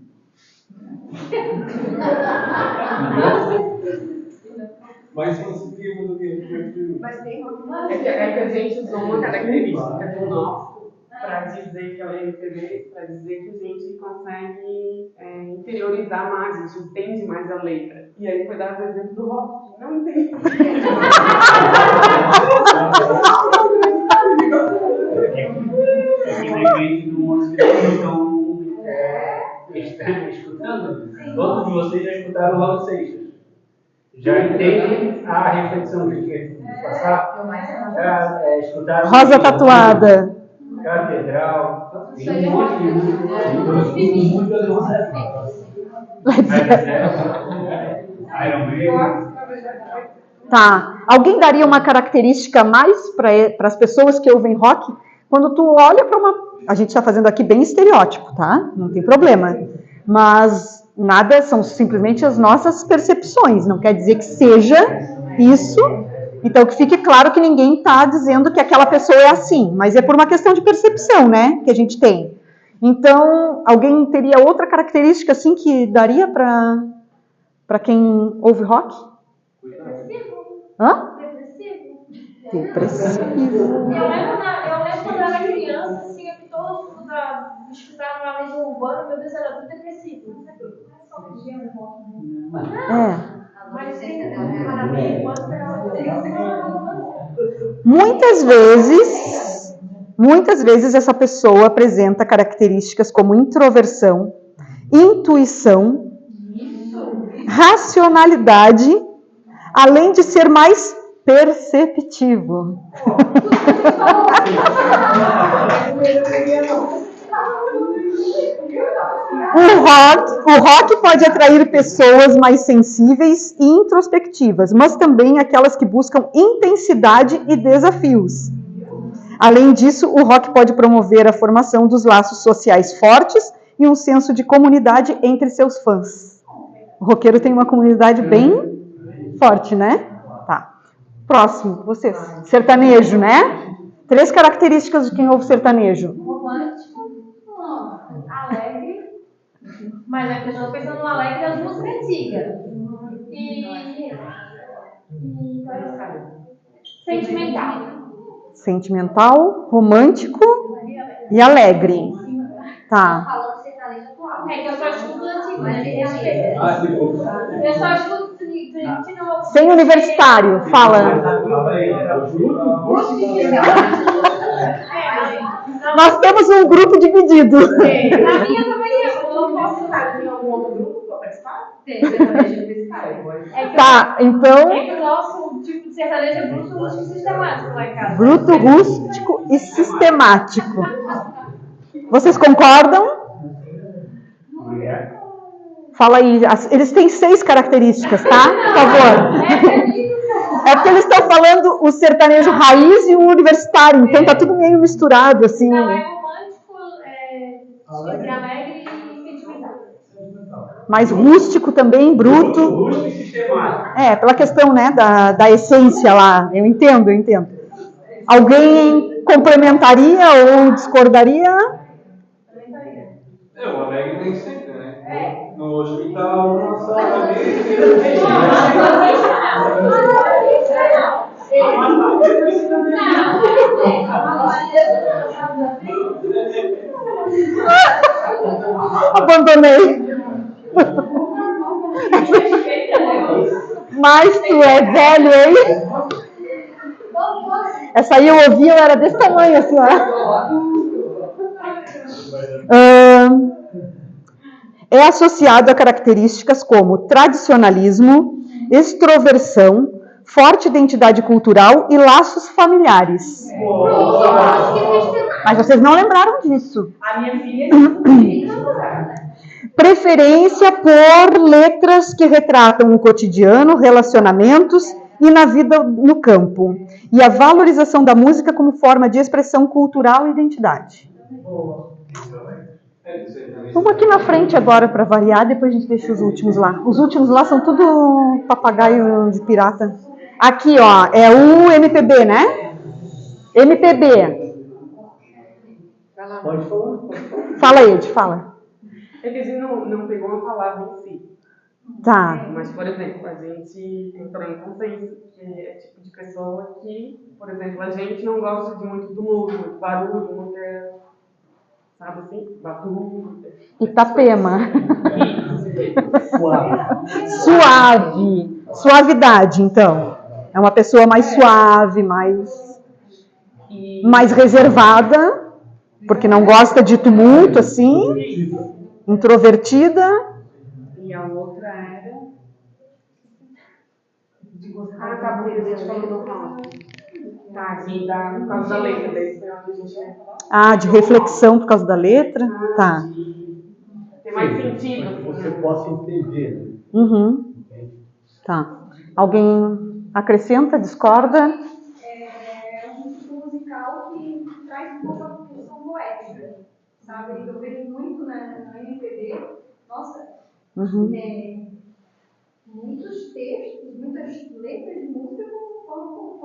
Mais sensitivo do que reflexivo. É que a gente usou uma característica do nosso para dizer que ela é MPB, para dizer que a gente consegue interiorizar mais, a gente entende mais a letra. E aí foi dado o exemplo do rock, não entendi. Depende do músico que estão escutando. Todos de vocês já escutaram logo Seixas. Já entendem a reflexão que quer passar? Já escutaram Rosa Tatuada. Catedral. Tem um monte de música. Iron Maiden. Tá. Alguém daria uma característica a mais para as pessoas que ouvem rock? Quando tu olha para uma... A gente está fazendo aqui bem estereótipo, tá? Não tem problema. Mas nada, são simplesmente as nossas percepções. Não quer dizer que seja isso. Então, que fique claro que ninguém está dizendo que aquela pessoa é assim. Mas é por uma questão de percepção, né? Que a gente tem. Então, alguém teria outra característica, assim, que daria para quem ouve rock? Hã? Depressivo. Eu lembro quando eu era criança, assim, que todo mundo escutava uma legião urbana, meu Deus, era tudo depressivo. Mas para mim, enquanto muitas vezes essa pessoa apresenta características como introversão, intuição, racionalidade, além de ser mais perceptivo. O rock pode atrair pessoas mais sensíveis e introspectivas, mas também aquelas que buscam intensidade e desafios. Além disso, o rock pode promover a formação dos laços sociais fortes e um senso de comunidade entre seus fãs. O roqueiro tem uma comunidade bem forte, né? Tá. Próximo, vocês. Sertanejo, né? 3 características de quem ouve sertanejo. romântico, alegre, mas a pessoa pensando no alegre das músicas antigas. E sentimental. Sentimental, romântico e alegre. Tá. Falando sertanejo atual. É que eu só escuto antigo, né? Eu só escuto de novo. Sem universitário, fala. Nós temos um grupo dividido. Na minha também eu não posso estar Tem algum outro grupo para participar? Tem sertanejo universitário. Tá, então... É que o nosso tipo de sertanejo é bruto, rústico e sistemático lá em casa. Bruto, rústico e sistemático. Vocês concordam? Fala aí. Eles têm 6 características, tá? Por favor. É porque eles estão falando o sertanejo raiz e o universitário, então tá tudo meio misturado, assim. Não, é romântico, alegre e sentimental. Mais rústico também, bruto. Rústico e sistemático. Pela questão, né, da essência lá. Eu entendo. Alguém complementaria ou discordaria? O alegre tem sempre, né? No hospital, numa sala Abandonei. Mas tu é velho, hein? Essa aí eu ouvi, eu era desse tamanho, assim, ó. É associado a características como tradicionalismo, extroversão, forte identidade cultural e laços familiares. Mas vocês não lembraram disso. A minha filha Preferência por letras que retratam o cotidiano, relacionamentos e na vida no campo. E a valorização da música como forma de expressão cultural e identidade. Vamos aqui na frente agora para variar, depois a gente deixa os últimos lá. Os últimos lá são tudo papagaio de pirata. Aqui, ó, é o MPB, né? MPB. Pode falar. Fala, Ed, fala. É que a gente não pegou uma palavra em si. Tá. Mas, por exemplo, a gente entrou em consenso que é tipo de pessoa que, por exemplo, a gente não gosta de muito tumulto, muito barulho, muita, sabe assim, batuta. Itapema. Suave. Suave. Suavidade, então. É uma pessoa mais suave, mais reservada, porque não gosta de tumulto, assim. Introvertida. E a outra era de gostar. Ah, tá, porque a gente falou do rock. Tá, aqui por causa da letra desse foi onde a gente vai falar. Ah, de reflexão por causa da letra? Tá. Tem mais sentido. Você possa entender. Uhum. Tá. Alguém acrescenta, discorda? É um tipo musical que traz um pouco a função poética, sabe? Eu vejo muito na MPB, nossa, muitos textos, muitas letras de música como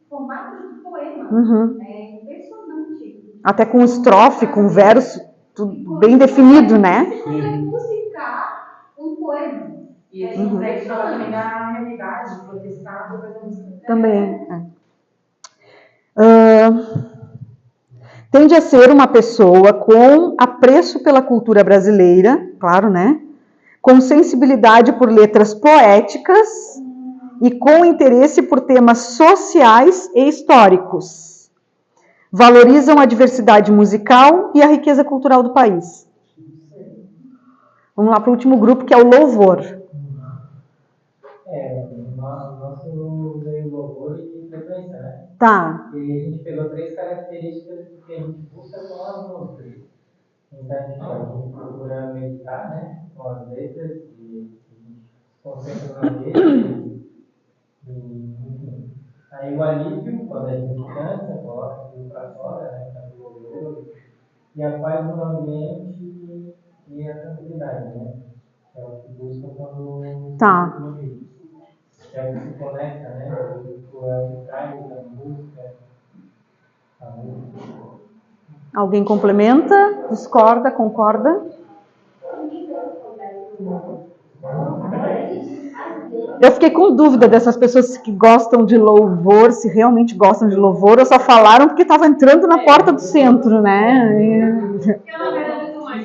formatos de poema. É impressionante. Até com estrofe, com verso, tudo bem definido, né? Você consegue musicar um poema. E esse texto ela também dá realidade, protestar, coisa assim. Também. Tende a ser uma pessoa com apreço pela cultura brasileira, claro, né? Com sensibilidade por letras poéticas e com interesse por temas sociais e históricos. Valorizam a diversidade musical e a riqueza cultural do país. Vamos lá para o último grupo, que é o louvor. Nosso veio louvor e frequência, né? Tá. E a gente pegou 3 características que a gente busca com as músicas. Então a gente procura meditar, né? Com as letras e se concentra na letra enfim. Aí o alívio, quando a gente cansa, coloca aquilo para fora, né? Tá no louvor. E a paz no ambiente e a tranquilidade, né? É o que busca quando... Tá. É o que se conecta, né? É o que traz a música. Alguém complementa? Discorda? Concorda? Eu fiquei com dúvida dessas pessoas que gostam de louvor, se realmente gostam de louvor, ou só falaram porque estava entrando na porta do centro, né? Tive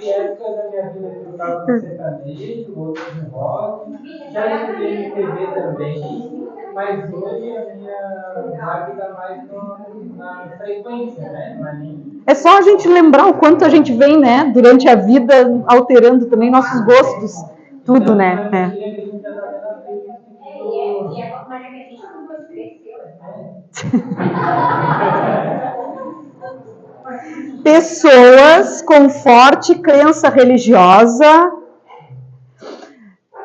épocas da minha vida que eu estava no sertanejo, outros no rock, já escutei MPB também, mas hoje a minha vibe está mais na frequência, né? Na linha. É só a gente lembrar o quanto a gente vem, né, durante a vida, alterando também nossos gostos, tudo, né? Pessoas com forte crença religiosa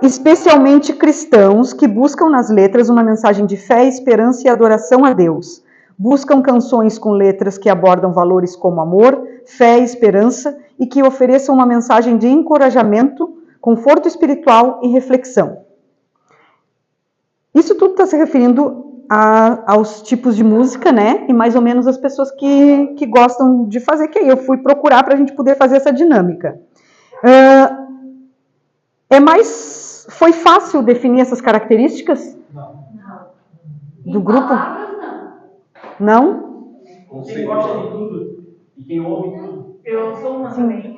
especialmente cristãos que buscam nas letras uma mensagem de fé, esperança e adoração a Deus. Buscam canções com letras que abordam valores como amor, fé e esperança e que ofereçam uma mensagem de encorajamento, conforto espiritual e reflexão. Isso tudo está se referindo aos tipos de música, né? E mais ou menos as pessoas que gostam de fazer, que aí eu fui procurar para a gente poder fazer essa dinâmica. Foi fácil definir essas características? Do grupo? Não? Quem gosta de tudo e quem ouve tudo. Eu sou uma também.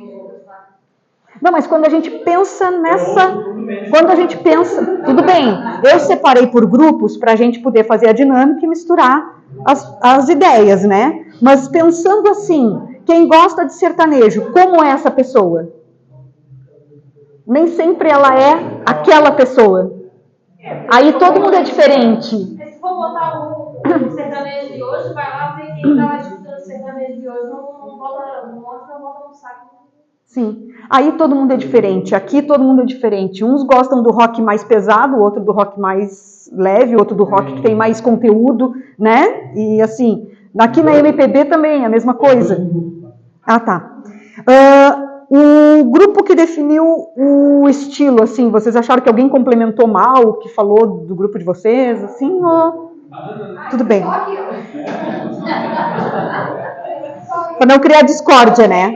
Não, mas quando a gente pensa nessa... Quando a gente pensa... Tudo bem, eu separei por grupos para a gente poder fazer a dinâmica e misturar as ideias, né? Mas pensando assim, quem gosta de sertanejo, como é essa pessoa? Nem sempre ela é aquela pessoa. Aí todo mundo é diferente. Se for botar o sertanejo de hoje, vai lá ver quem está escutando o sertanejo de hoje, não bota no saco. Sim. Aí todo mundo é diferente. Aqui todo mundo é diferente. Uns gostam do rock mais pesado, outro do rock mais leve, outro do rock que tem mais conteúdo, né? E assim, aqui na MPB também é a mesma coisa. Ah, tá. O grupo que definiu o estilo, assim, vocês acharam que alguém complementou mal, que falou do grupo de vocês, assim, ou... Tudo bem. Para não criar discórdia, né?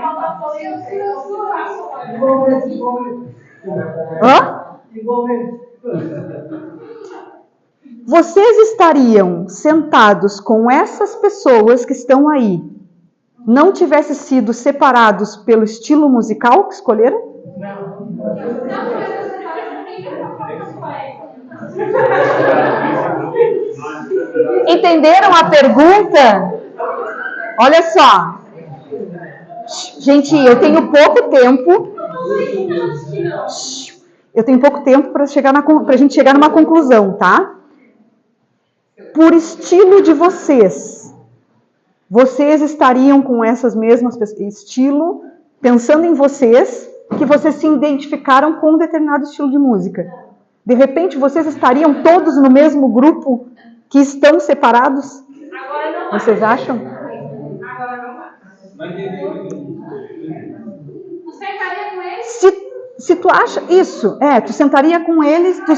Hã? Vocês estariam sentados com essas pessoas que estão aí, não tivessem sido separados pelo estilo musical que escolheram? Entenderam a pergunta? Olha só. Gente, eu tenho pouco tempo. Eu tenho pouco tempo para a gente chegar numa conclusão, tá? Por estilo de vocês, vocês estariam com essas mesmas estilo, pensando em vocês, que vocês se identificaram com um determinado estilo de música. De repente, vocês estariam todos no mesmo grupo que estão separados? Vocês acham? Agora não vai. Tu sentaria com eles? Se tu acha isso, tu sentaria com eles, tu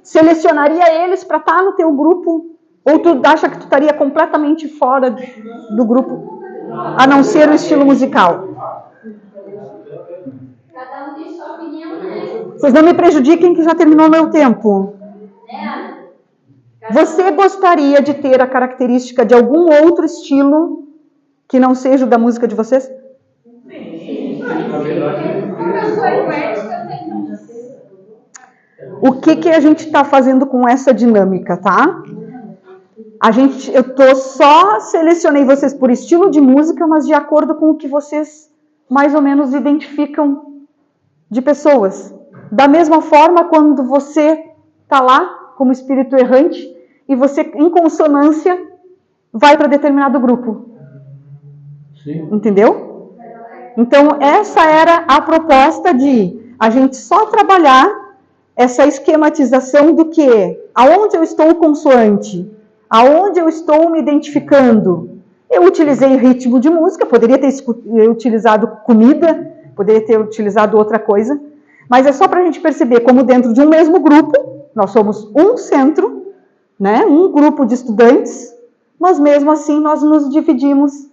selecionaria eles para estar no teu grupo, ou tu acha que tu estaria completamente fora do grupo, a não ser o estilo musical? Cada um tem sua opinião, né? Vocês não me prejudiquem que já terminou meu tempo. Você gostaria de ter a característica de algum outro estilo que não seja o da música de vocês? O que a gente está fazendo com essa dinâmica, tá? Eu só selecionei vocês por estilo de música, mas de acordo com o que vocês mais ou menos identificam de pessoas. Da mesma forma, quando você está lá como espírito errante e você, em consonância, vai para determinado grupo. Sim. Entendeu? Então, essa era a proposta de a gente só trabalhar essa esquematização do que, aonde eu estou consoante, aonde eu estou me identificando. Eu utilizei ritmo de música, poderia ter utilizado comida, poderia ter utilizado outra coisa, mas é só para a gente perceber como dentro de um mesmo grupo, nós somos um centro, né, um grupo de estudantes, mas mesmo assim nós nos dividimos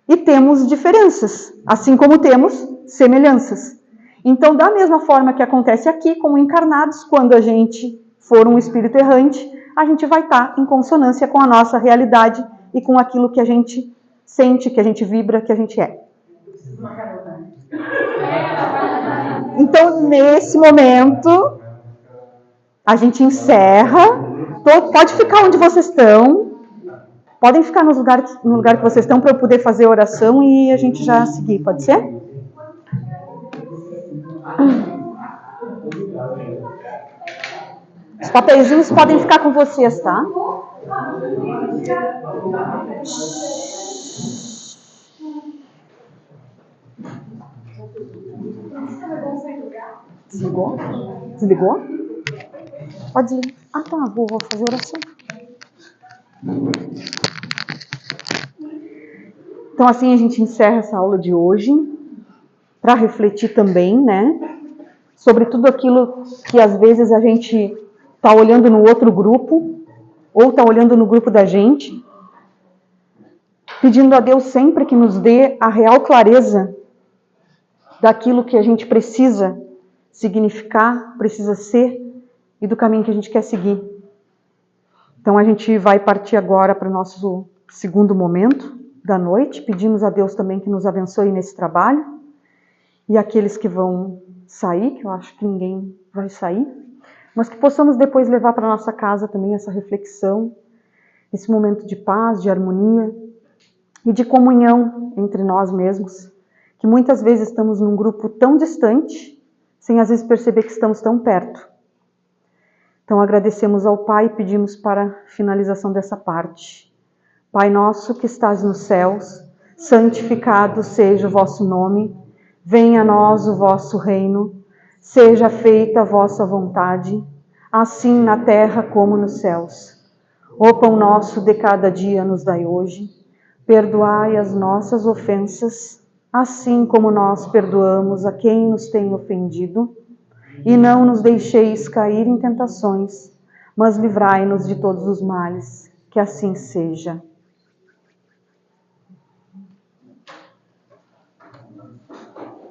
e temos diferenças, assim como temos semelhanças. Então, da mesma forma que acontece aqui com encarnados, quando a gente for um espírito errante, a gente vai estar em consonância com a nossa realidade e com aquilo que a gente sente, que a gente vibra, que a gente é. Então, nesse momento, a gente encerra. Pode ficar onde vocês estão. Podem ficar no lugar que vocês estão para eu poder fazer a oração e a gente já seguir. Pode ser? Os papeizinhos podem ficar com vocês, tá? Desligou? Desligou? Pode desligar. Ah, tá, vou fazer oração. Então, assim a gente encerra essa aula de hoje, para refletir também, né, sobre tudo aquilo que às vezes a gente está olhando no outro grupo, ou está olhando no grupo da gente, pedindo a Deus sempre que nos dê a real clareza daquilo que a gente precisa significar, precisa ser, e do caminho que a gente quer seguir. Então, a gente vai partir agora para o nosso segundo momento da noite. Pedimos a Deus também que nos abençoe nesse trabalho. E aqueles que vão sair, que eu acho que ninguém vai sair, mas que possamos depois levar para a nossa casa também essa reflexão, esse momento de paz, de harmonia e de comunhão entre nós mesmos, que muitas vezes estamos num grupo tão distante, sem às vezes perceber que estamos tão perto. Então agradecemos ao Pai e pedimos para a finalização dessa parte. Pai nosso que estás nos céus, santificado seja o vosso nome, venha a nós o vosso reino, seja feita a vossa vontade, assim na terra como nos céus. O pão nosso de cada dia nos dai hoje, perdoai as nossas ofensas, assim como nós perdoamos a quem nos tem ofendido, e não nos deixeis cair em tentações, mas livrai-nos de todos os males, que assim seja.